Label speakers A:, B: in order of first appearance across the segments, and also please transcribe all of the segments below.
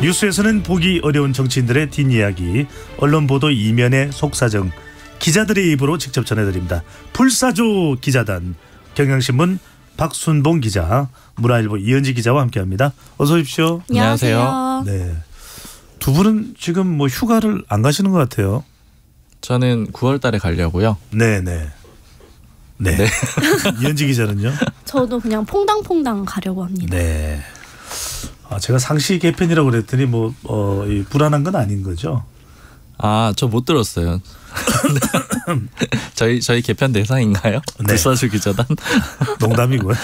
A: 뉴스에서는 보기 어려운 정치인들의 뒷이야기, 언론 보도 이면의 속사정, 기자들의 입으로 직접 전해드립니다. 불사조 기자단, 경향신문 박순봉 기자, 문화일보 이은지 기자와 함께합니다. 어서 오십시오.
B: 안녕하세요.
A: 네, 두 분은 지금 뭐 휴가를 안 가시는 것 같아요.
B: 저는 9월달에 가려고요.
A: 네네. 네. 이은지 기자는요?
C: 저도 그냥 퐁당퐁당 가려고 합니다.
A: 네. 제가 상시 개편이라고 그랬더니 불안한 건 아닌 거죠?
B: 저 못 들었어요. 저희 개편 대상인가요?
A: 네.
B: 불사조 기자단?
A: 농담이고요.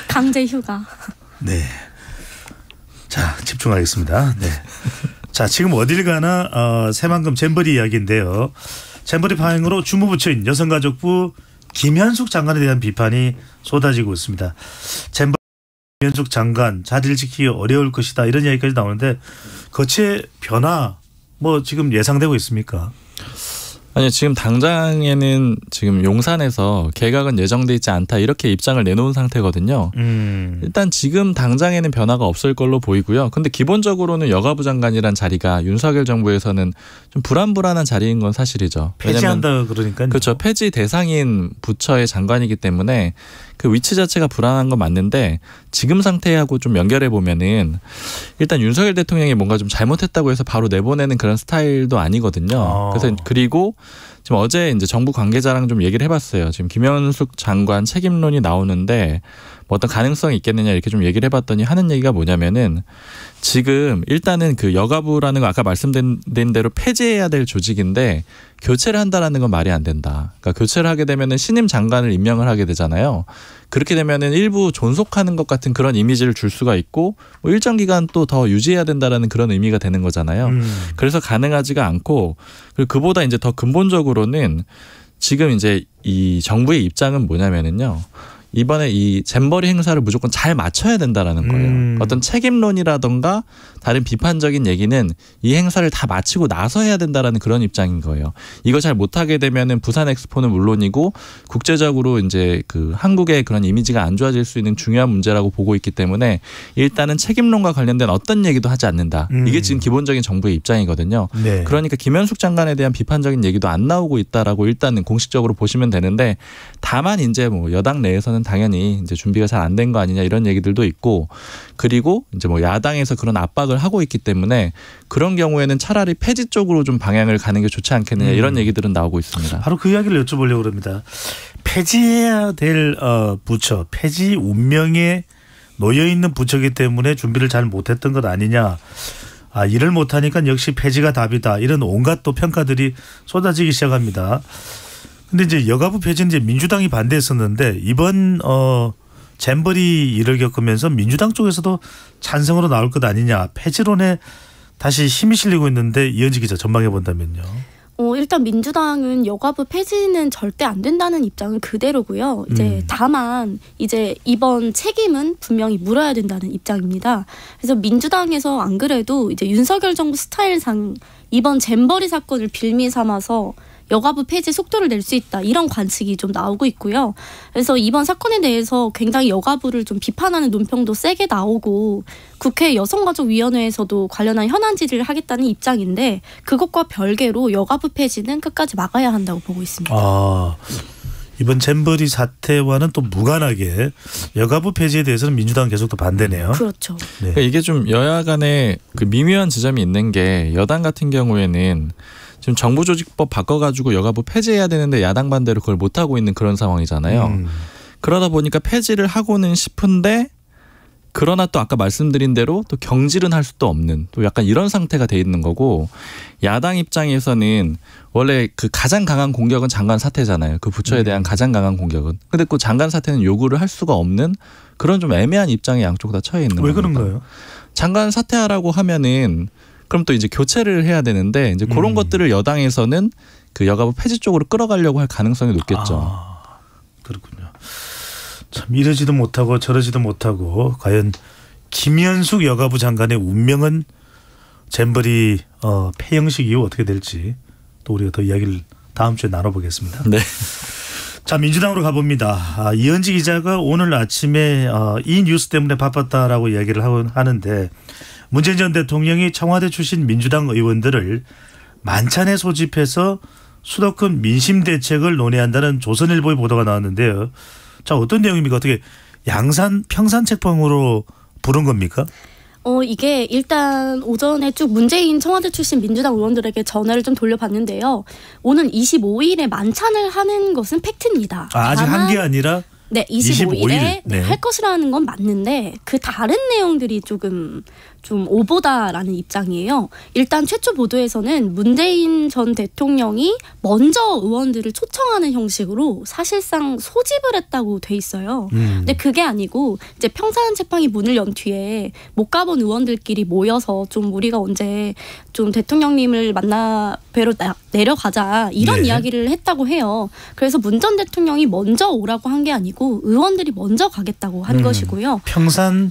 C: 강제 휴가.
A: 네. 자, 집중하겠습니다. 네. 자, 지금 어딜 가나 새만금 잼버리 이야기인데요. 잼버리 파행으로 주무부처인 여성가족부 김현숙 장관에 대한 비판이 쏟아지고 있습니다. 잼버리 김현숙 장관 자리를 지키기 어려울 것이다, 이런 이야기까지 나오는데 거치의 변화 지금 예상되고 있습니까?
B: 아니요, 지금 당장에는 지금 용산에서 개각은 예정돼 있지 않다, 이렇게 입장을 내놓은 상태거든요. 일단 지금 당장에는 변화가 없을 걸로 보이고요. 근데 기본적으로는 여가부 장관이란 자리가 윤석열 정부에서는 좀 불안불안한 자리인 건 사실이죠.
A: 폐지한다 그러니까요.
B: 그렇죠. 폐지 대상인 부처의 장관이기 때문에 그 위치 자체가 불안한 건 맞는데, 지금 상태하고 좀 연결해 보면은 일단 윤석열 대통령이 뭔가 좀 잘못했다고 해서 바로 내보내는 그런 스타일도 아니거든요. 그래서 그리고 지금 어제 이제 정부 관계자랑 좀 얘기를 해봤어요. 지금 김현숙 장관 책임론이 나오는데 어떤 가능성이 있겠느냐, 이렇게 좀 얘기를 해봤더니 하는 얘기가 뭐냐면은 지금 일단은 그 여가부라는 거 아까 말씀드린 대로 폐지해야 될 조직인데 교체를 한다라는 건 말이 안 된다. 그러니까 교체를 하게 되면은 신임 장관을 임명을 하게 되잖아요. 그렇게 되면은 일부 존속하는 것 같은 그런 이미지를 줄 수가 있고 일정 기간 또 더 유지해야 된다라는 그런 의미가 되는 거잖아요. 그래서 가능하지가 않고, 그리고 그보다 이제 더 근본적으로는 지금 이제 이 정부의 입장은 뭐냐면은요, 이번에 이 잼버리 행사를 무조건 잘 맞춰야 된다라는 거예요. 어떤 책임론이라던가 다른 비판적인 얘기는 이 행사를 다 마치고 나서 해야 된다라는 그런 입장인 거예요. 이거 잘 못하게 되면은 부산 엑스포는 물론이고 국제적으로 이제 그 한국의 그런 이미지가 안 좋아질 수 있는 중요한 문제라고 보고 있기 때문에 일단은 책임론과 관련된 어떤 얘기도 하지 않는다. 이게 지금 기본적인 정부의 입장이거든요.
A: 네.
B: 그러니까 김현숙 장관에 대한 비판적인 얘기도 안 나오고 있다라고 일단은 공식적으로 보시면 되는데, 다만 이제 여당 내에서는 당연히 이제 준비가 잘 안 된 거 아니냐, 이런 얘기들도 있고, 그리고 이제 야당에서 그런 압박을 하고 있기 때문에 그런 경우에는 차라리 폐지 쪽으로 좀 방향을 가는 게 좋지 않겠느냐, 이런 얘기들은 나오고 있습니다.
A: 바로 그 이야기를 여쭤보려고 합니다. 폐지해야 될 부처, 폐지 운명에 놓여 있는 부처이기 때문에 준비를 잘 못했던 것 아니냐. 일을 못하니까 역시 폐지가 답이다, 이런 온갖 또 평가들이 쏟아지기 시작합니다. 근데 이제 여가부 폐지는 이제 민주당이 반대했었는데 이번 잼버리 일을 겪으면서 민주당 쪽에서도 찬성으로 나올 것 아니냐, 폐지론에 다시 힘이 실리고 있는데 이은지 기자 전망해 본다면요.
C: 일단 민주당은 여가부 폐지는 절대 안 된다는 입장은 그대로고요. 이제 다만 이제 이번 책임은 분명히 물어야 된다는 입장입니다. 그래서 민주당에서 안 그래도 이제 윤석열 정부 스타일상 이번 잼버리 사건을 빌미 삼아서 여가부 폐지 속도를 낼 수 있다, 이런 관측이 좀 나오고 있고요. 그래서 이번 사건에 대해서 굉장히 여가부를 좀 비판하는 논평도 세게 나오고, 국회 여성가족위원회에서도 관련한 현안 질의를 하겠다는 입장인데 그것과 별개로 여가부 폐지는 끝까지 막아야 한다고 보고 있습니다.
A: 이번 잼버리 사태와는 또 무관하게 여가부 폐지에 대해서는 민주당은 계속 또 반대네요.
C: 그렇죠.
A: 네.
B: 그러니까 이게 좀 여야 간에 그 미묘한 지점이 있는 게, 여당 같은 경우에는 지금 정부조직법 바꿔가지고 여가부 폐지해야 되는데 야당 반대로 그걸 못하고 있는 그런 상황이잖아요. 그러다 보니까 폐지를 하고는 싶은데, 그러나 또 아까 말씀드린 대로 또 경질은 할 수도 없는, 또 약간 이런 상태가 돼 있는 거고, 야당 입장에서는 원래 그 가장 강한 공격은 장관 사퇴잖아요. 그 부처에 대한 가장 강한 공격은. 근데 그 장관 사퇴는 요구를 할 수가 없는 그런 좀 애매한 입장에 양쪽 다 처해 있는 거예요.
A: 왜 그런가요?
B: 장관 사퇴하라고 하면은 그럼 또 이제 교체를 해야 되는데, 이제 그런 것들을 여당에서는 그 여가부 폐지 쪽으로 끌어가려고 할 가능성이 높겠죠.
A: 그렇군요. 참 이러지도 못하고 저러지도 못하고, 과연 김현숙 여가부 장관의 운명은 잼버리 폐영식 이후 어떻게 될지 또 우리가 더 이야기를 다음 주에 나눠보겠습니다.
B: 네.
A: 자, 민주당으로 가봅니다. 이은지 기자가 오늘 아침에 이 뉴스 때문에 바빴다라고 이야기를 하는데, 문재인 전 대통령이 청와대 출신 민주당 의원들을 만찬에 소집해서 수도권 민심 대책을 논의한다는 조선일보의 보도가 나왔는데요. 자, 어떤 내용입니까? 어떻게 양산 평산 책방으로 부른 겁니까?
C: 이게 일단 오전에 쭉 문재인 청와대 출신 민주당 의원들에게 전화를 좀 돌려봤는데요. 오는 25일에 만찬을 하는 것은 팩트입니다.
A: 아직 한 게 아니라?
C: 네, 25일에 네. 할 것이라는 건 맞는데 그 다른 내용들이 조금 좀 오보다라는 입장이에요. 일단 최초 보도에서는 문재인 전 대통령이 먼저 의원들을 초청하는 형식으로 사실상 소집을 했다고 돼 있어요. 근데 그게 아니고 이제 평산 책방이 문을 연 뒤에 못 가본 의원들끼리 모여서 좀 우리가 언제 좀 대통령님을 만나 뵈러 내려가자 이런 네. 이야기를 했다고 해요. 그래서 문 전 대통령이 먼저 오라고 한 게 아니고 의원들이 먼저 가겠다고 한 것이고요.
A: 평산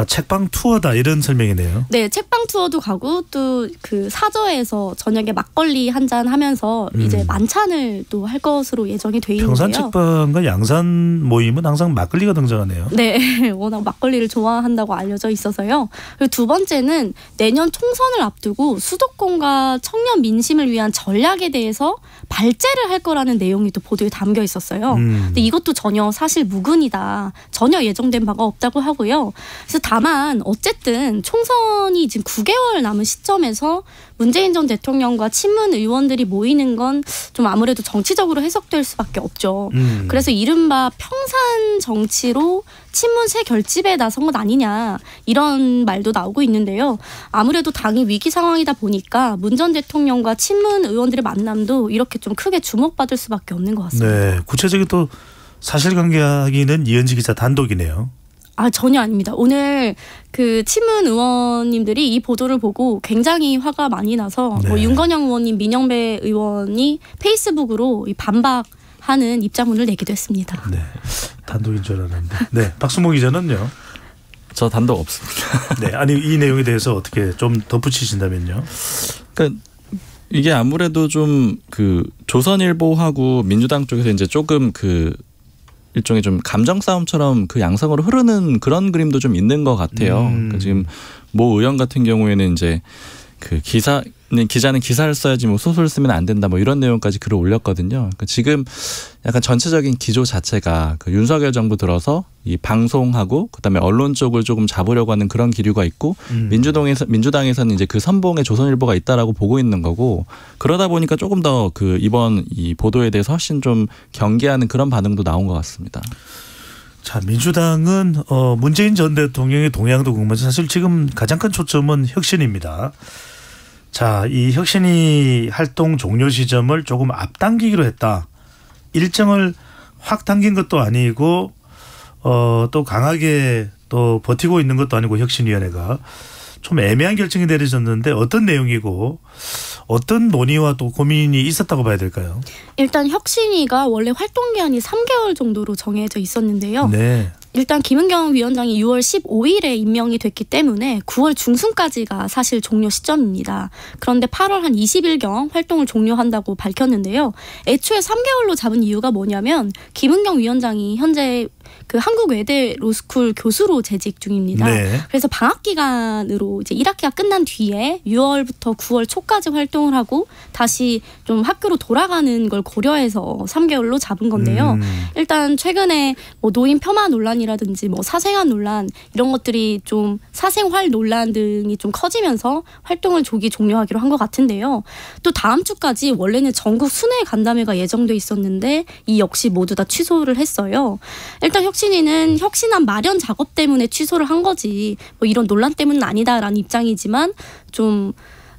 A: 책방 투어다 이런 설명이네요.
C: 네, 책방 투어도 가고 또 그 사저에서 저녁에 막걸리 한잔 하면서 이제 만찬을 또 할 것으로 예정이 돼 있는데요.
A: 평산 책방과 양산 모임은 항상 막걸리가 등장하네요.
C: 네, 워낙 막걸리를 좋아한다고 알려져 있어서요. 그리고 두 번째는 내년 총선을 앞두고 수도권과 청년 민심을 위한 전략에 대해서 발제를 할 거라는 내용이 또 보도에 담겨 있었어요. 근데 이것도 전혀 사실 무근이다. 전혀 예정된 바가 없다고 하고요. 그래서 다만 어쨌든 총선이 지금 9개월 남은 시점에서 문재인 전 대통령과 친문 의원들이 모이는 건 좀 아무래도 정치적으로 해석될 수밖에 없죠. 그래서 이른바 평산 정치로 친문 새 결집에 나선 것 아니냐 이런 말도 나오고 있는데요. 아무래도 당이 위기 상황이다 보니까 문 전 대통령과 친문 의원들의 만남도 이렇게 좀 크게 주목받을 수밖에 없는 것 같습니다.
A: 네, 구체적인 또 사실관계 확인은 이현지 기자 단독이네요.
C: 전혀 아닙니다. 오늘 그 친문 의원님들이 이 보도를 보고 굉장히 화가 많이 나서
A: 네.
C: 뭐 윤건영 의원님, 민영배 의원이 페이스북으로 반박하는 입장문을 내기도 했습니다.
A: 네, 단독인 줄 알았는데. 네, 박수모 기자는요?
B: 저 단독 없습니다.
A: 네, 아니 이 내용에 대해서 어떻게 좀 덧붙이신다면요?
B: 그러니까 이게 아무래도 좀 그 조선일보하고 민주당 쪽에서 이제 조금 그 일종의 좀 감정 싸움처럼 그 양상으로 흐르는 그런 그림도 좀 있는 것 같아요. 그러니까 지금 모 의원 같은 경우에는 이제 그 기자는 기사를 써야지 뭐 소설을 쓰면 안 된다 뭐 이런 내용까지 글을 올렸거든요. 그러니까 지금 약간 전체적인 기조 자체가 그 윤석열 정부 들어서 이 방송하고 그다음에 언론 쪽을 조금 잡으려고 하는 그런 기류가 있고 민주당에서는 이제 그 선봉에 조선일보가 있다라고 보고 있는 거고 그러다 보니까 조금 더 그 이번 이 보도에 대해서 훨씬 좀 경계하는 그런 반응도 나온 것 같습니다.
A: 자, 민주당은 문재인 전 대통령의 동향도 궁금하죠. 사실 지금 가장 큰 초점은 혁신입니다. 자, 이 혁신이 활동 종료 시점을 조금 앞당기기로 했다. 일정을 확 당긴 것도 아니고 또 강하게 또 버티고 있는 것도 아니고 혁신위원회가 좀 애매한 결정이 내려졌는데 어떤 내용이고 어떤 논의와 또 고민이 있었다고 봐야 될까요?
C: 일단 혁신위가 원래 활동 기한이 3개월 정도로 정해져 있었는데요.
A: 네.
C: 일단 김은경 위원장이 6월 15일에 임명이 됐기 때문에 9월 중순까지가 사실 종료 시점입니다. 그런데 8월 한 20일경 활동을 종료한다고 밝혔는데요. 애초에 3개월로 잡은 이유가 뭐냐면 김은경 위원장이 현재 그 한국외대 로스쿨 교수로 재직 중입니다. 네. 그래서 방학 기간으로 이제 1학기가 끝난 뒤에 6월부터 9월 초까지 활동을 하고 다시 좀 학교로 돌아가는 걸 고려해서 3개월로 잡은 건데요. 일단 최근에 뭐 노인 폄하 논란이라든지 뭐 사생활 논란 이런 것들이 좀 사생활 논란 등이 좀 커지면서 활동을 조기 종료하기로 한 것 같은데요. 또 다음 주까지 원래는 전국 순회 간담회가 예정돼 있었는데 이 역시 모두 다 취소를 했어요. 일단 혁신위는 혁신안 마련 작업 때문에 취소를 한 거지 뭐 이런 논란 때문은 아니다라는 입장이지만 좀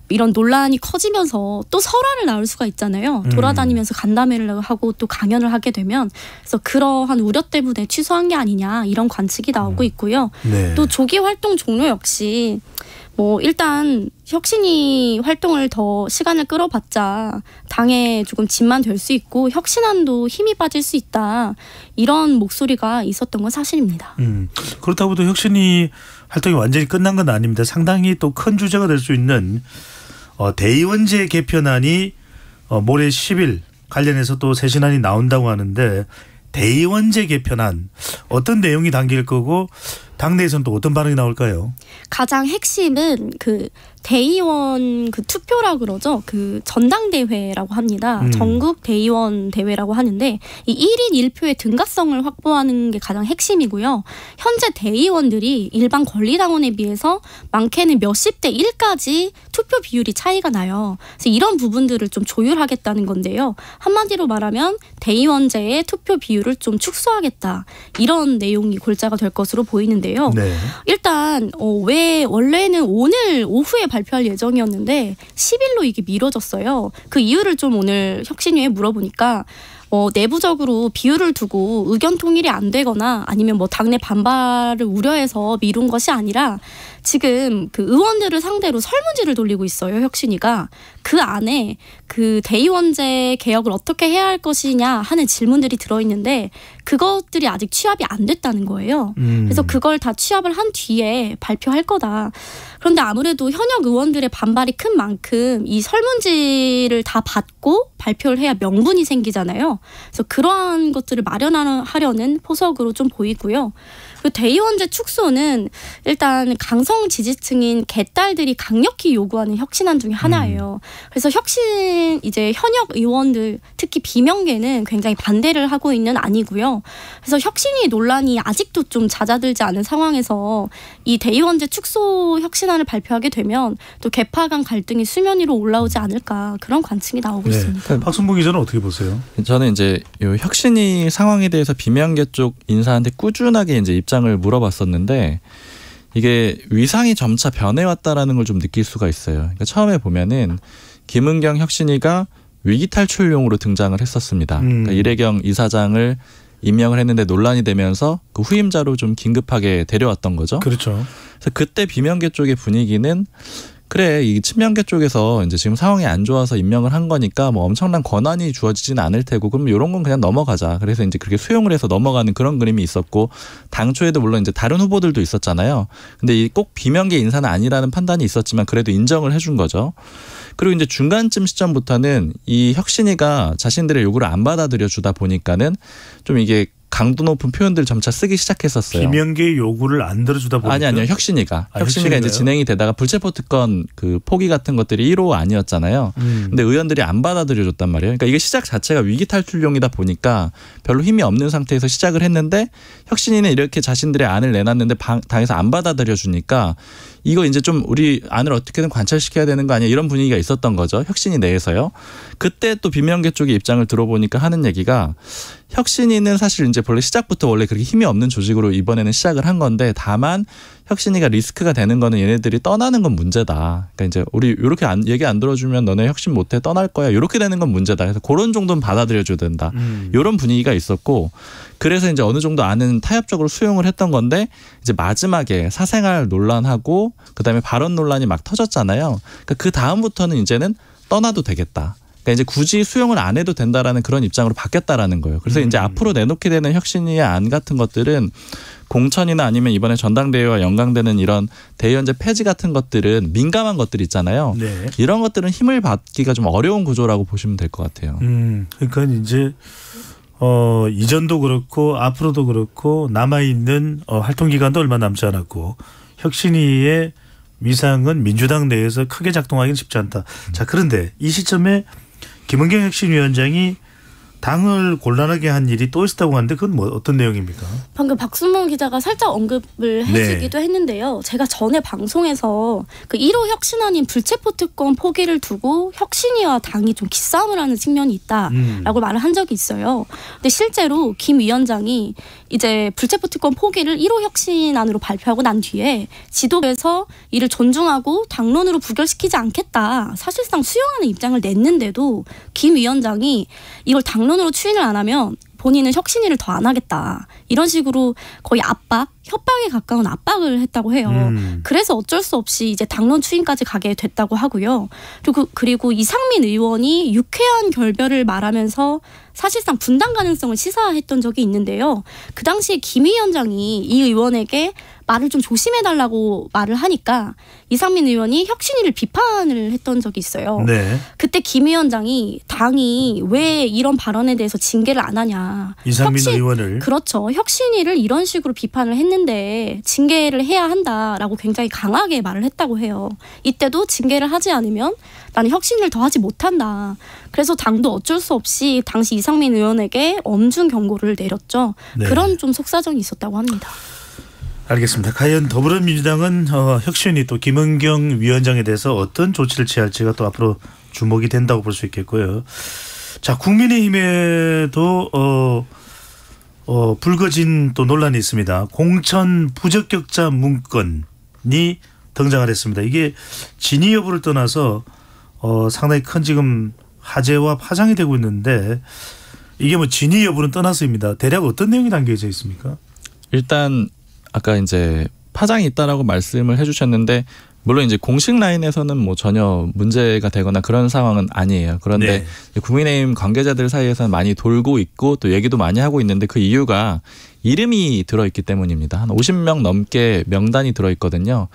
C: 이런 논란이 커지면서 또 설화를 낳을 수가 있잖아요. 돌아다니면서 간담회를 하고 또 강연을 하게 되면 그래서 그러한 우려 때문에 취소한 게 아니냐 이런 관측이 나오고 있고요. 네. 또 조기 활동 종료 역시 뭐 일단 혁신이 활동을 더 시간을 끌어봤자 당에 조금 짐만 될 수 있고 혁신안도 힘이 빠질 수 있다. 이런 목소리가 있었던 건 사실입니다.
A: 그렇다고 또 혁신이 활동이 완전히 끝난 건 아닙니다. 상당히 또 큰 주제가 될 수 있는 대의원제 개편안이 모레 10일 관련해서 또 새신안이 나온다고 하는데 대의원제 개편안 어떤 내용이 담길 거고 당내에서는 또 어떤 반응이 나올까요?
C: 가장 핵심은 그 대의원 그 투표라 그러죠. 그 전당대회라고 합니다. 전국 대의원 대회라고 하는데 이 1인 1표의 등가성을 확보하는 게 가장 핵심이고요. 현재 대의원들이 일반 권리당원에 비해서 많게는 몇십 대 1까지 투표 비율이 차이가 나요. 그래서 이런 부분들을 좀 조율하겠다는 건데요. 한마디로 말하면 대의원제의 투표 비율을 좀 축소하겠다. 이런 내용이 골자가 될 것으로 보이는데요.
A: 네.
C: 일단 왜 원래는 오늘 오후에 발표할 예정이었는데 10일로 이게 미뤄졌어요. 그 이유를 좀 오늘 혁신위에 물어보니까 내부적으로 비율을 두고 의견 통일이 안 되거나 아니면 뭐 당내 반발을 우려해서 미룬 것이 아니라 지금 그 의원들을 상대로 설문지를 돌리고 있어요. 혁신위가. 그 안에 그 대의원제 개혁을 어떻게 해야 할 것이냐 하는 질문들이 들어있는데 그것들이 아직 취합이 안 됐다는 거예요. 그래서 그걸 다 취합을 한 뒤에 발표할 거다. 그런데 아무래도 현역 의원들의 반발이 큰 만큼 이 설문지를 다 받고 발표를 해야 명분이 생기잖아요. 그래서 그러한 것들을 마련하려는 포석으로 좀 보이고요. 그 대의원제 축소는 일단 강성 지지층인 개딸들이 강력히 요구하는 혁신안 중에 하나예요. 그래서 이제 현역 의원들 특히 비명계는 굉장히 반대를 하고 있는 안이고요. 그래서 혁신위 논란이 아직도 좀 잦아들지 않은 상황에서 이 대의원제 축소 혁신안을 발표하게 되면 또 개파 간 갈등이 수면 위로 올라오지 않을까 그런 관측이 나오고 있습니다.
A: 박순봉 기자는 어떻게 보세요?
B: 저는 이제 요 혁신위 상황에 대해서 비명계 쪽 인사한테 꾸준하게 이제 입장을 물어봤었는데 이게 위상이 점차 변해왔다라는 걸 좀 느낄 수가 있어요. 그러니까 처음에 보면은 김은경 혁신위가 위기 탈출용으로 등장을 했었습니다. 그러니까 이래경 이사장을 임명을 했는데 논란이 되면서 그 후임자로 좀 긴급하게 데려왔던 거죠.
A: 그렇죠.
B: 그래서 그때 비명계 쪽의 분위기는 그래 이 친명계 쪽에서 이제 지금 상황이 안 좋아서 임명을 한 거니까 뭐 엄청난 권한이 주어지진 않을 테고 그럼 이런 건 그냥 넘어가자. 그래서 이제 그렇게 수용을 해서 넘어가는 그런 그림이 있었고 당초에도 물론 이제 다른 후보들도 있었잖아요. 근데 이 꼭 비명계 인사는 아니라는 판단이 있었지만 그래도 인정을 해준 거죠. 그리고 이제 중간쯤 시점부터는 이 혁신위가 자신들의 요구를 안 받아들여 주다 보니까는 좀 이게 강도 높은 표현들을 점차 쓰기 시작했었어요.
A: 비명계의 요구를 안 들어주다 보니까
B: 아니요. 혁신위가
A: 혁신위가요?
B: 이제 진행이 되다가 불체포 특권 그 포기 같은 것들이 1호 아니었잖아요. 근데 의원들이 안 받아들여 줬단 말이에요. 그러니까 이게 시작 자체가 위기 탈출용이다 보니까 별로 힘이 없는 상태에서 시작을 했는데 혁신위는 이렇게 자신들의 안을 내놨는데 당에서 안 받아들여 주니까 이거 이제 좀 우리 안을 어떻게든 관철시켜야 되는 거 아니야 이런 분위기가 있었던 거죠. 혁신위 내에서요. 그때 또 비명계 쪽의 입장을 들어보니까 하는 얘기가 혁신위는 사실 이제 원래 시작부터 원래 그렇게 힘이 없는 조직으로 이번에는 시작을 한 건데 다만 혁신위가 리스크가 되는 거는 얘네들이 떠나는 건 문제다. 그러니까 이제 우리 이렇게 얘기 안 들어주면 너네 혁신 못해 떠날 거야. 이렇게 되는 건 문제다. 그래서 그런 정도는 받아들여줘야 된다. 이런 분위기가 있었고 그래서 이제 어느 정도 안은 타협적으로 수용을 했던 건데 이제 마지막에 사생활 논란하고 그다음에 발언 논란이 막 터졌잖아요. 그러니까 그 다음부터는 이제는 떠나도 되겠다. 그러니까 이제 굳이 수용을 안 해도 된다라는 그런 입장으로 바뀌었다라는 거예요. 그래서 이제 앞으로 내놓게 되는 혁신위의 안 같은 것들은 공천이나 아니면 이번에 전당대회와 연관되는 이런 대의원제 폐지 같은 것들은 민감한 것들 있잖아요.
A: 네.
B: 이런 것들은 힘을 받기가 좀 어려운 구조라고 보시면 될 것 같아요.
A: 그러니까 이제 이전도 그렇고 앞으로도 그렇고 남아있는 활동 기간도 얼마 남지 않았고 혁신위의 위상은 민주당 내에서 크게 작동하기는 쉽지 않다. 자, 그런데 이 시점에 김은경 혁신위원장이 당을 곤란하게 한 일이 또 있었다고 하는데 그건 뭐 어떤 내용입니까?
C: 방금 박순봉 기자가 살짝 언급을 해주기도 했는데요. 제가 전에 방송에서 그 1호 혁신안인 불체포 특권 포기를 두고 혁신위와 당이 좀 기싸움을 하는 측면이 있다라고 말을 한 적이 있어요. 근데 실제로 김 위원장이 이제 불체포 특권 포기를 1호 혁신안으로 발표하고 난 뒤에 지도부에서 이를 존중하고 당론으로 부결시키지 않겠다. 사실상 수용하는 입장을 냈는데도 김 위원장이 이걸 당론으로 추인을 안 하면 본인은 혁신위를 더 안 하겠다. 이런 식으로 거의 협박에 가까운 압박을 했다고 해요. 그래서 어쩔 수 없이 이제 당론 추인까지 가게 됐다고 하고요. 그리고 이상민 의원이 유쾌한 결별을 말하면서 사실상 분당 가능성을 시사했던 적이 있는데요. 그 당시에 김 위원장이 이 의원에게 말을 좀 조심해달라고 말을 하니까 이상민 의원이 혁신위를 비판을 했던 적이 있어요.
A: 네.
C: 그때 김 위원장이 당이 왜 이런 발언에 대해서 징계를 안 하냐.
A: 이상민 의원을.
C: 그렇죠. 혁신위를 이런 식으로 비판을 했는데 징계를 해야 한다라고 굉장히 강하게 말을 했다고 해요. 이때도 징계를 하지 않으면 나는 혁신을 더 하지 못한다. 그래서 당도 어쩔 수 없이 당시 이상민 의원에게 엄중 경고를 내렸죠.
A: 네.
C: 그런 좀 속사정이 있었다고 합니다.
A: 알겠습니다. 과연 더불어민주당은 혁신위 또 김은경 위원장에 대해서 어떤 조치를 취할지가 또 앞으로 주목이 된다고 볼 수 있겠고요. 자, 국민의힘에도 불거진 또 논란이 있습니다. 공천 부적격자 문건이 등장을 했습니다. 이게 진위 여부를 떠나서 상당히 큰 지금 화제와 파장이 되고 있는데 이게 뭐 진위 여부는 떠나서입니다. 대략 어떤 내용이 담겨져 있습니까?
B: 일단 아까 이제 파장이 있다라고 말씀을 해주셨는데 물론 이제 공식 라인에서는 뭐 전혀 문제가 되거나 그런 상황은 아니에요. 그런데 네. 국민의힘 관계자들 사이에서는 많이 돌고 있고 또 얘기도 많이 하고 있는데 그 이유가 이름이 들어있기 때문입니다. 한 50명 넘게 명단이 들어있거든요.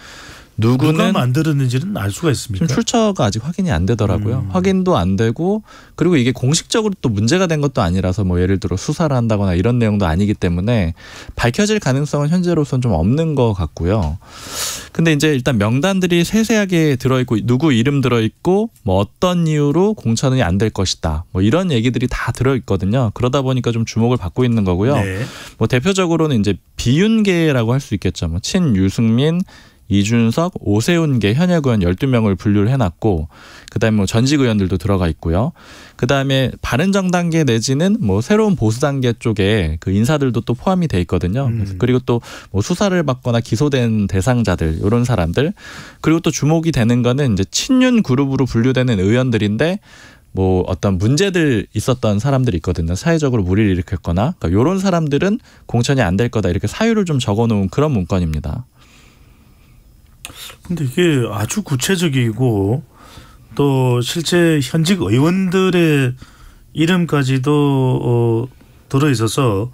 B: 누가
A: 만들었는지는 알 수가 있습니까?
B: 지금 출처가 아직 확인이 안 되더라고요. 확인도 안 되고 그리고 이게 공식적으로 또 문제가 된 것도 아니라서 뭐 예를 들어 수사를 한다거나 이런 내용도 아니기 때문에 밝혀질 가능성은 현재로서는 좀 없는 것 같고요. 근데 이제 일단 명단들이 세세하게 들어있고 누구 이름 들어있고 뭐 어떤 이유로 공천이 안 될 것이다. 뭐 이런 얘기들이 다 들어있거든요. 그러다 보니까 좀 주목을 받고 있는 거고요. 네. 뭐 대표적으로는 이제 비윤계라고 할 수 있겠죠. 뭐 친유승민 이준석, 오세훈계 현역 의원 12명을 분류를 해놨고 그다음에 뭐 전직 의원들도 들어가 있고요. 그다음에 바른정당계 내지는 뭐 새로운 보수단계 쪽에 그 인사들도 또 포함이 돼 있거든요. 그리고 또 뭐 수사를 받거나 기소된 대상자들 이런 사람들 그리고 또 주목이 되는 거는 이제 친윤 그룹으로 분류되는 의원들인데 뭐 어떤 문제들 있었던 사람들이 있거든요. 사회적으로 무리를 일으켰거나 그러니까 이런 사람들은 공천이 안 될 거다 이렇게 사유를 좀 적어놓은 그런 문건입니다.
A: 근데 이게 아주 구체적이고 또 실제 현직 의원들의 이름까지도 들어있어서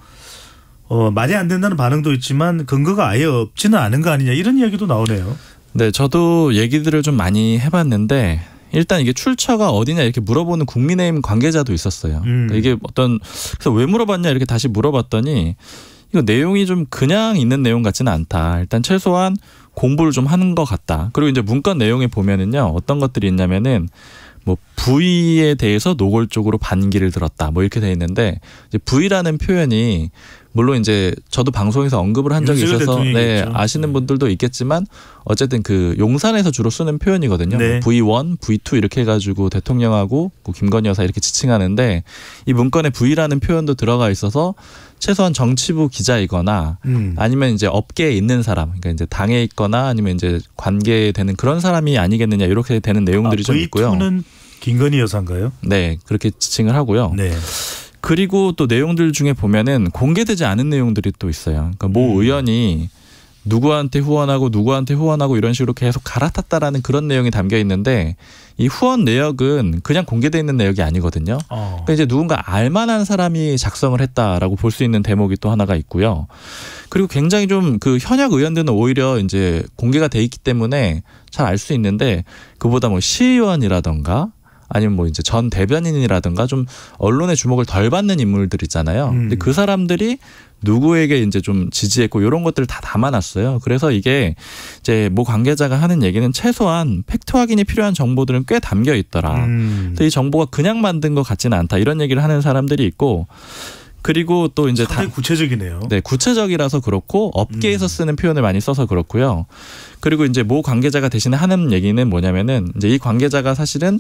A: 말이 안 된다는 반응도 있지만 근거가 아예 없지는 않은 거 아니냐 이런 이야기도 나오네요.
B: 네, 저도 얘기들을 좀 많이 해봤는데 일단 이게 출처가 어디냐 이렇게 물어보는 국민의힘 관계자도 있었어요. 이게 그래서 왜 물어봤냐 이렇게 다시 물어봤더니 이거 내용이 좀 그냥 있는 내용 같지는 않다. 일단 최소한 공부를 좀 하는 것 같다. 그리고 이제 문건 내용에 보면은요, 어떤 것들이 있냐면은 뭐 부의에 대해서 노골적으로 반기를 들었다. 뭐 이렇게 돼 있는데 이제 부의라는 표현이 물론 이제 저도 방송에서 언급을 한 적이 있어서 네, 아시는 분들도 있겠지만 어쨌든 그 용산에서 주로 쓰는 표현이거든요.
A: 네.
B: 뭐 V1, V2 이렇게 해가지고 대통령하고 김건희 여사 이렇게 지칭하는데 이 문건에 V라는 표현도 들어가 있어서 최소한 정치부 기자이거나 아니면 이제 업계에 있는 사람, 그러니까 이제 당에 있거나 아니면 이제 관계되는 그런 사람이 아니겠느냐 이렇게 되는 내용들이 좀 있고요.
A: V2는 김건희 여사인가요?
B: 네, 그렇게 지칭을 하고요.
A: 네.
B: 그리고 또 내용들 중에 보면은 공개되지 않은 내용들이 또 있어요. 그러니까 모 의원이 누구한테 후원하고 이런 식으로 계속 갈아탔다라는 그런 내용이 담겨 있는데 이 후원 내역은 그냥 공개되어 있는 내역이 아니거든요. 그러니까 이제 누군가 알만한 사람이 작성을 했다라고 볼 수 있는 대목이 또 하나가 있고요. 그리고 굉장히 좀 그 현역 의원들은 오히려 이제 공개가 돼 있기 때문에 잘 알 수 있는데 그보다 뭐 시의원이라던가 아니면 뭐 이제 전 대변인이라든가 좀 언론의 주목을 덜 받는 인물들 있잖아요. 근데 그 사람들이 누구에게 이제 좀 지지했고 이런 것들을 다 담아놨어요. 그래서 이게 이제 모 관계자가 하는 얘기는 최소한 팩트 확인이 필요한 정보들은 꽤 담겨 있더라. 그래서 이 정보가 그냥 만든 것 같지는 않다. 이런 얘기를 하는 사람들이 있고 그리고 또 이제
A: 상당히 구체적이네요.
B: 네, 구체적이라서 그렇고 업계에서 쓰는 표현을 많이 써서 그렇고요. 그리고 이제 모 관계자가 대신에 하는 얘기는 뭐냐면은 이제 이 관계자가 사실은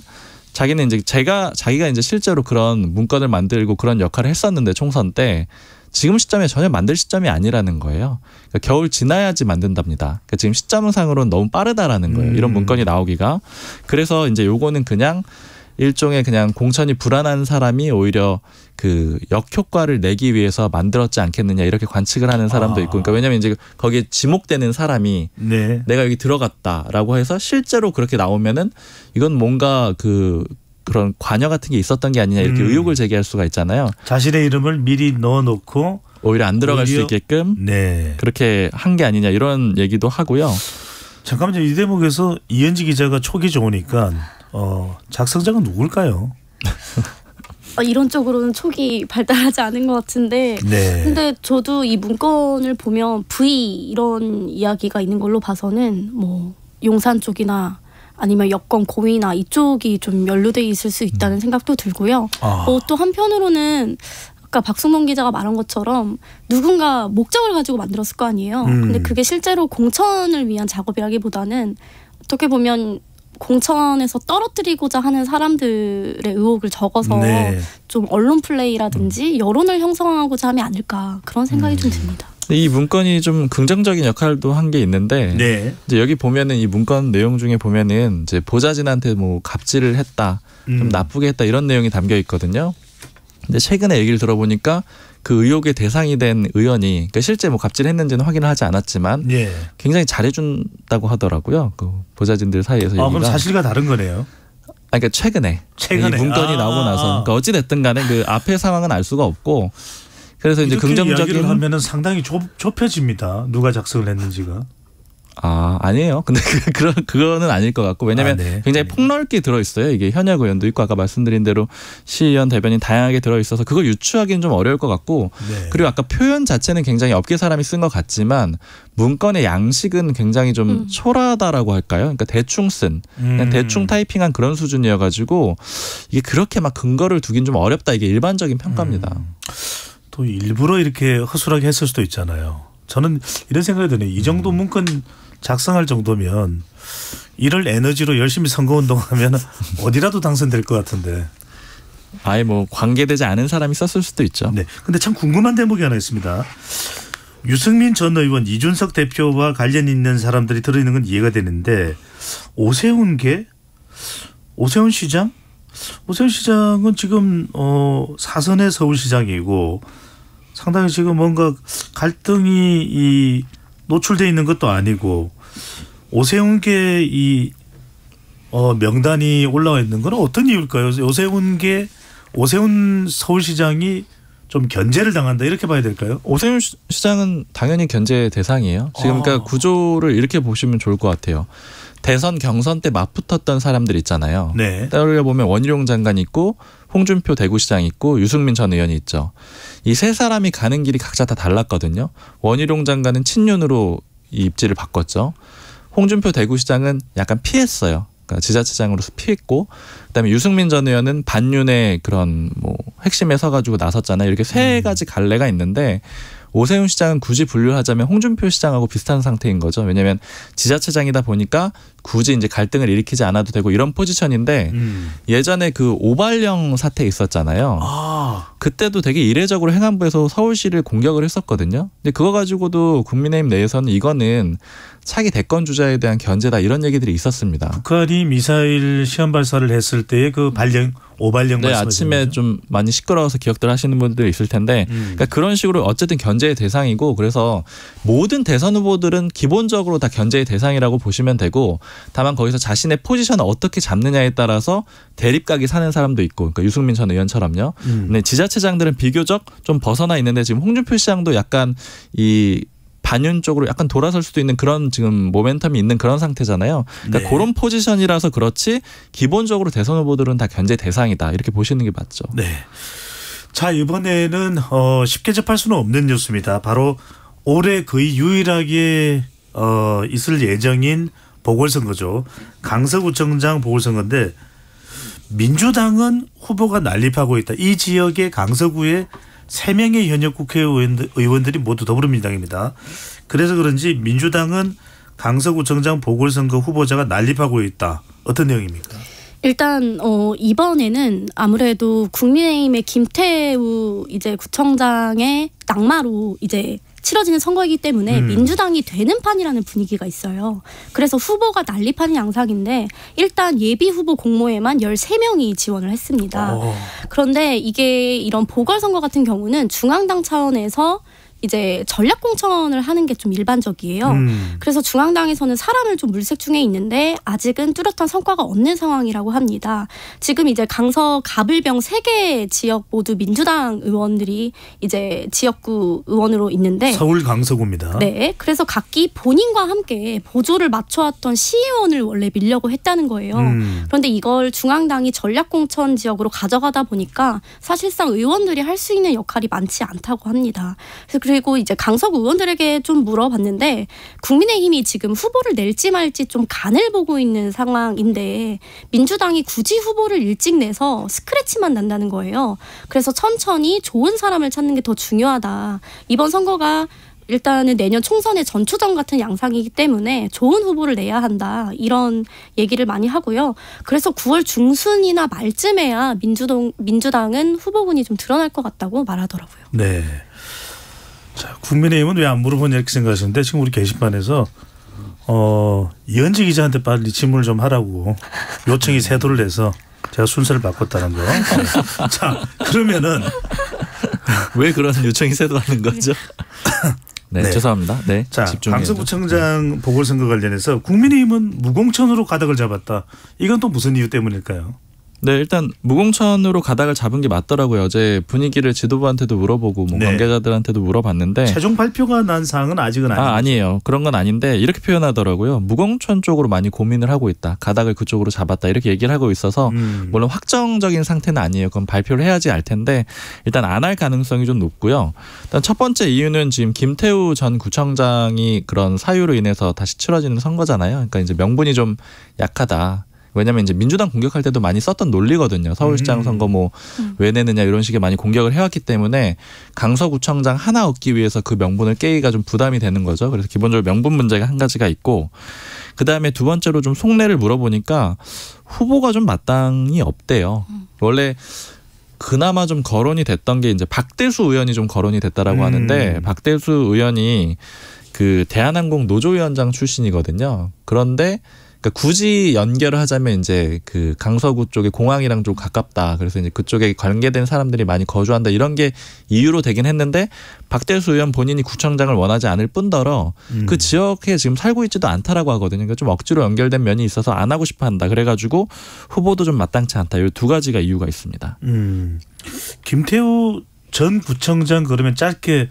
B: 자기는 이제 자기가 이제 실제로 그런 문건을 만들고 그런 역할을 했었는데 총선 때 지금 시점에 전혀 만들 시점이 아니라는 거예요. 그러니까 겨울 지나야지 만든답니다. 그러니까 지금 시점상으로는 너무 빠르다라는 거예요. 이런 문건이 나오기가. 그래서 이제 요거는 그냥 일종의 그냥 공천이 불안한 사람이 오히려 그 역효과를 내기 위해서 만들었지 않겠느냐 이렇게 관측을 하는 사람도 있고 그러니까 왜냐하면 이제 거기에 지목되는 사람이
A: 네.
B: 내가 여기 들어갔다라고 해서 실제로 그렇게 나오면은 이건 뭔가 그런 관여 같은 게 있었던 게 아니냐 이렇게 의혹을 제기할 수가 있잖아요.
A: 자신의 이름을 미리 넣어놓고
B: 오히려 안 들어갈 수 있게끔
A: 네.
B: 그렇게 한 게 아니냐 이런 얘기도 하고요.
A: 잠깐만요. 이 대목에서 이현지 기자가 촉이 좋으니까 작성자가 누굴까요?
C: 이런 쪽으로는 촉이 발달하지 않은 것 같은데
A: 네.
C: 근데 저도 이 문건을 보면 V 이런 이야기가 있는 걸로 봐서는 뭐 용산 쪽이나 아니면 여권 고위나 이쪽이 좀 연루돼 있을 수 있다는 생각도 들고요. 또 한편으로는 아까 박승범 기자가 말한 것처럼 누군가 목적을 가지고 만들었을 거 아니에요. 근데 그게 실제로 공천을 위한 작업이라기보다는 어떻게 보면 공천에서 떨어뜨리고자 하는 사람들의 의혹을 적어서
A: 네.
C: 좀 언론 플레이라든지 여론을 형성하고자 하면 아닐까 그런 생각이 좀 듭니다.
B: 이 문건이 좀 긍정적인 역할도 한 게 있는데
A: 네.
B: 이제 여기 보면은 이 문건 내용 중에 보면은 이제 보좌진한테 뭐 갑질을 했다, 좀 나쁘게 했다 이런 내용이 담겨 있거든요. 근데 최근에 얘기를 들어보니까 그 의혹의 대상이 된 의원이 그러니까 실제 뭐 갑질했는지는 확인을 하지 않았지만
A: 네.
B: 굉장히 잘해준다고 하더라고요. 그 보좌진들 사이에서 얘기가.
A: 그럼 사실과 다른 거네요.
B: 그러니까 최근에 이 문건이 나오고 나서 그러니까 어찌 됐든 간에 그 앞의 상황은 알 수가 없고 그래서 이제 긍정적인
A: 이야기를 하면은 상당히 좁혀집니다. 누가 작성을 했는지가.
B: 아니에요. 근데 그거는 아닐 것 같고 왜냐하면
A: 네.
B: 굉장히 폭넓게 들어있어요. 이게 현역 의원도 있고 아까 말씀드린 대로 시의원 대변인 다양하게 들어있어서 그걸 유추하기는 좀 어려울 것 같고
A: 네.
B: 그리고 아까 표현 자체는 굉장히 업계 사람이 쓴 것 같지만 문건의 양식은 굉장히 좀 초라하다라고 할까요? 그러니까 대충 쓴 그냥 대충 타이핑한 그런 수준이어가지고 이게 그렇게 막 근거를 두긴 좀 어렵다. 이게 일반적인 평가입니다.
A: 또 일부러 이렇게 허술하게 했을 수도 있잖아요. 저는 이런 생각이 드네요. 이 정도 문건 작성할 정도면 이를 에너지로 열심히 선거운동하면 어디라도 당선될 것 같은데.
B: 아예 뭐 관계되지 않은 사람이 썼을 수도 있죠.
A: 네. 근데 참 궁금한 대목이 하나 있습니다. 유승민 전 의원, 이준석 대표와 관련 있는 사람들이 들어있는 건 이해가 되는데 오세훈 시장? 오세훈 시장은 지금 사선의 서울시장이고 상당히 지금 뭔가 갈등이 노출되어 있는 것도 아니고 오세훈계 이 명단이 올라와 있는 건 어떤 이유일까요? 오세훈 서울시장이 좀 견제를 당한다 이렇게 봐야 될까요?
B: 오세훈 시장은 당연히 견제 대상이에요. 지금 그러니까 구조를 이렇게 보시면 좋을 것 같아요. 대선 경선 때 맞붙었던 사람들 있잖아요.
A: 네.
B: 따로 보면 원희룡 장관이 있고 홍준표 대구시장이 있고 유승민 전 의원이 있죠. 이 세 사람이 가는 길이 각자 다 달랐거든요. 원희룡 장관은 친윤으로 이 입지를 바꿨죠. 홍준표 대구시장은 약간 피했어요. 그러니까 지자체장으로서 피했고 그다음에 유승민 전 의원은 반윤의 그런 뭐 핵심에 서가지고 나섰잖아요. 이렇게 세 가지 갈래가 있는데 오세훈 시장은 굳이 분류하자면 홍준표 시장하고 비슷한 상태인 거죠. 왜냐하면 지자체장이다 보니까 굳이 이제 갈등을 일으키지 않아도 되고 이런 포지션인데 예전에 그 오발령 사태 있었잖아요. 그때도 되게 이례적으로 행안부에서 서울시를 공격을 했었거든요. 근데 그거 가지고도 국민의힘 내에서는 이거는 차기 대권 주자에 대한 견제다 이런 얘기들이 있었습니다.
A: 북한이 미사일 시험 발사를 했을 때의 그 오발령
B: 네, 아침에 거죠? 좀 많이 시끄러워서 기억들 하시는 분들이 있을 텐데 그러니까 그런 식으로 어쨌든 견제의 대상이고 그래서 모든 대선 후보들은 기본적으로 다 견제의 대상이라고 보시면 되고 다만 거기서 자신의 포지션을 어떻게 잡느냐에 따라서 대립각이 사는 사람도 있고 그러니까 유승민 전 의원처럼요. 근데 지자체장들은 비교적 좀 벗어나 있는데 지금 홍준표 시장도 약간 이 반윤 쪽으로 약간 돌아설 수도 있는 그런 지금 모멘텀이 있는 그런 상태잖아요. 그러니까
A: 네.
B: 그런 포지션이라서 그렇지 기본적으로 대선 후보들은 다 견제 대상이다 이렇게 보시는 게 맞죠.
A: 네. 자 이번에는 쉽게 접할 수는 없는 뉴스입니다. 바로 올해 거의 유일하게 있을 예정인 보궐선거죠. 강서구청장 보궐선거인데 민주당은 후보가 난립하고 있다. 이 지역의 강서구에 3명의 현역 국회의원들이 모두 더불어민주당입니다. 그래서 그런지 민주당은 강서구청장 보궐선거 후보자가 난립하고 있다. 어떤 내용입니까?
C: 일단 이번에는 아무래도 국민의힘의 김태우 이제 구청장의 낙마로 이제 치러지는 선거이기 때문에 민주당이 되는 판이라는 분위기가 있어요. 그래서 후보가 난립하는 양상인데 일단 예비 후보 공모에만 13명이 지원을 했습니다. 그런데 이게 이런 보궐선거 같은 경우는 중앙당 차원에서 이제 전략 공천을 하는 게 좀 일반적이에요. 그래서 중앙당에서는 사람을 좀 물색 중에 있는데 아직은 뚜렷한 성과가 없는 상황이라고 합니다. 지금 이제 강서 가불병 3개 지역 모두 민주당 의원들이 이제 지역구 의원으로 있는데
A: 서울 강서구입니다.
C: 네, 그래서 각기 본인과 함께 보조를 맞춰왔던 시의원을 원래 밀려고 했다는 거예요. 그런데 이걸 중앙당이 전략 공천 지역으로 가져가다 보니까 사실상 의원들이 할 수 있는 역할이 많지 않다고 합니다. 그리고 이제 강서구 의원들에게 좀 물어봤는데 국민의힘이 지금 후보를 낼지 말지 좀 간을 보고 있는 상황인데 민주당이 굳이 후보를 일찍 내서 스크래치만 난다는 거예요. 그래서 천천히 좋은 사람을 찾는 게 더 중요하다. 이번 선거가 일단은 내년 총선의 전초전 같은 양상이기 때문에 좋은 후보를 내야 한다. 이런 얘기를 많이 하고요. 그래서 9월 중순이나 말쯤에야 민주당은 후보군이 좀 드러날 것 같다고 말하더라고요.
A: 네. 자, 국민의힘은 왜 안 물어보냐 이렇게 생각하시는데 지금 우리 게시판에서 이현지 기자한테 빨리 질문을 좀 하라고 요청이 세도를 해서 제가 순서를 바꿨다는 거. 자, 그러면은
B: 왜 그런 요청이 세도하는 거죠? 네,
A: 네.
B: 죄송합니다. 네,
A: 자,
B: 집중해야죠.
A: 강서구청장 보궐선거 관련해서 국민의힘은 무공천으로 가닥을 잡았다. 이건 또 무슨 이유 때문일까요?
B: 네, 일단 무공천으로 가닥을 잡은 게 맞더라고요. 어제 분위기를 지도부한테도 물어보고 뭐
A: 네.
B: 관계자들한테도 물어봤는데
A: 최종 발표가 난 사항은 아직은 아니에요.
B: 아니에요. 그런 건 아닌데 이렇게 표현하더라고요. 무공천 쪽으로 많이 고민을 하고 있다. 가닥을 그쪽으로 잡았다. 이렇게 얘기를 하고 있어서 물론 확정적인 상태는 아니에요. 그건 발표를 해야지 알 텐데 일단 안 할 가능성이 좀 높고요. 일단 첫 번째 이유는 지금 김태우 전 구청장이 그런 사유로 인해서 다시 치러지는 선거잖아요. 그러니까 이제 명분이 좀 약하다. 왜냐하면 이제 민주당 공격할 때도 많이 썼던 논리거든요. 서울시장 선거 뭐 왜 내느냐 이런 식의 많이 공격을 해왔기 때문에 강서구청장 하나 얻기 위해서 그 명분을 깨기가 좀 부담이 되는 거죠. 그래서 기본적으로 명분 문제가 한 가지가 있고 그다음에 두 번째로 좀 속내를 물어보니까 후보가 좀 마땅히 없대요. 원래 그나마 좀 거론이 됐던 게 이제 박대수 의원이 좀 거론이 됐다라고 하는데 박대수 의원이 그 대한항공 노조위원장 출신이거든요. 그런데 그러니까 굳이 연결을 하자면 이제 그 강서구 쪽에 공항이랑 좀 가깝다. 그래서 이제 그쪽에 관계된 사람들이 많이 거주한다. 이런 게 이유로 되긴 했는데 박대수 의원 본인이 구청장을 원하지 않을 뿐더러 그 지역에 지금 살고 있지도 않다라고 하거든요. 그러니까 좀 억지로 연결된 면이 있어서 안 하고 싶어 한다. 그래가지고 후보도 좀 마땅치 않다. 이 두 가지가 이유가 있습니다.
A: 김태우 전 구청장 그러면 짧게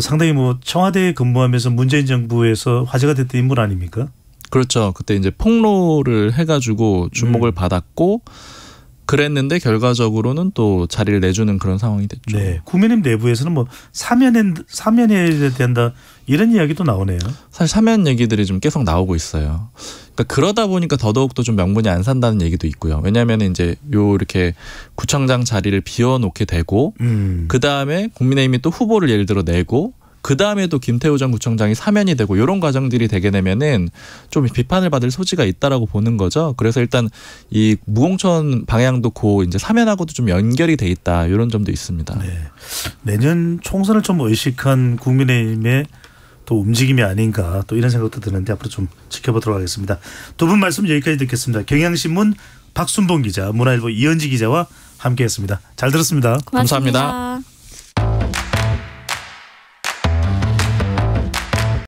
A: 상당히 뭐 청와대에 근무하면서 문재인 정부에서 화제가 됐던 인물 아닙니까?
B: 그렇죠. 그때 이제 폭로를 해가지고 주목을 받았고 그랬는데 결과적으로는 또 자리를 내주는 그런 상황이 됐죠.
A: 네, 국민의힘 내부에서는 뭐 사면해야 된다 이런 이야기도 나오네요.
B: 사실 사면 얘기들이 좀 계속 나오고 있어요. 그러니까 그러다 보니까 더더욱 또 좀 명분이 안 산다는 얘기도 있고요. 왜냐하면 이제 이렇게 구청장 자리를 비워놓게 되고 그 다음에 국민의힘이 또 후보를 예를 들어 내고. 그 다음에 또 김태우 전 구청장이 사면이 되고 이런 과정들이 되게 되면은 좀 비판을 받을 소지가 있다라고 보는 거죠. 그래서 일단 이 무공천 방향도 고 이제 사면하고도 좀 연결이 돼 있다 이런 점도 있습니다.
A: 네. 내년 총선을 좀 의식한 국민의힘의 또 움직임이 아닌가 또 이런 생각도 드는데 앞으로 좀 지켜보도록 하겠습니다. 두 분 말씀 여기까지 듣겠습니다. 경향신문 박순봉 기자, 문화일보 이현지 기자와 함께했습니다. 잘 들었습니다.
C: 고맙습니다.
B: 감사합니다.